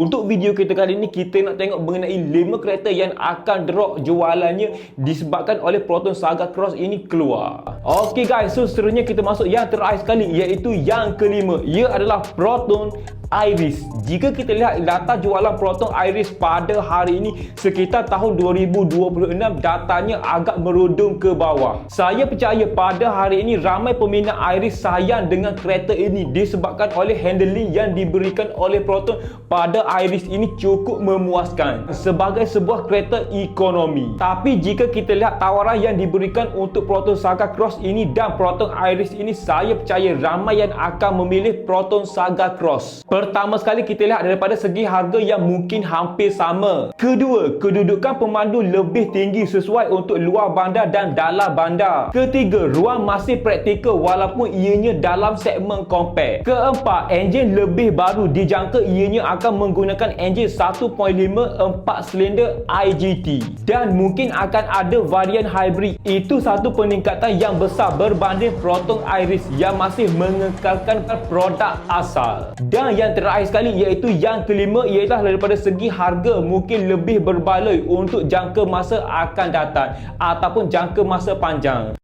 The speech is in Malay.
Untuk video kita kali ini, kita nak tengok mengenai 5 kereta yang akan drop jualannya disebabkan oleh Proton Saga Cross ini keluar. Okey guys, so seterusnya kita masuk yang terakhir sekali, iaitu yang kelima. Ia adalah Proton Iris. Jika kita lihat data jualan Proton Iris pada hari ini sekitar tahun 2026, datanya agak merudum ke bawah. Saya percaya pada hari ini ramai peminat Iris sayang dengan kereta ini disebabkan oleh handling yang diberikan oleh Proton pada Iris ini cukup memuaskan sebagai sebuah kereta ekonomi. Tapi jika kita lihat tawaran yang diberikan untuk Proton Saga Cross ini dan Proton Iris ini, saya percaya ramai yang akan memilih Proton Saga Cross. Pertama sekali kita lihat daripada segi harga yang mungkin hampir sama. Kedua, kedudukan pemandu lebih tinggi sesuai untuk luar bandar dan dalam bandar. Ketiga, ruang masih praktikal walaupun ianya dalam segmen compact. Keempat, enjin lebih baru dijangka ianya akan menggunakan enjin 1.5 4 silinder IGT dan mungkin akan ada varian hybrid. Itu satu peningkatan yang besar berbanding Proton Iris yang masih mengekalkan produk asal. Dan yang terakhir sekali iaitu yang kelima, ialah daripada segi harga mungkin lebih berbaloi untuk jangka masa akan datang ataupun jangka masa panjang.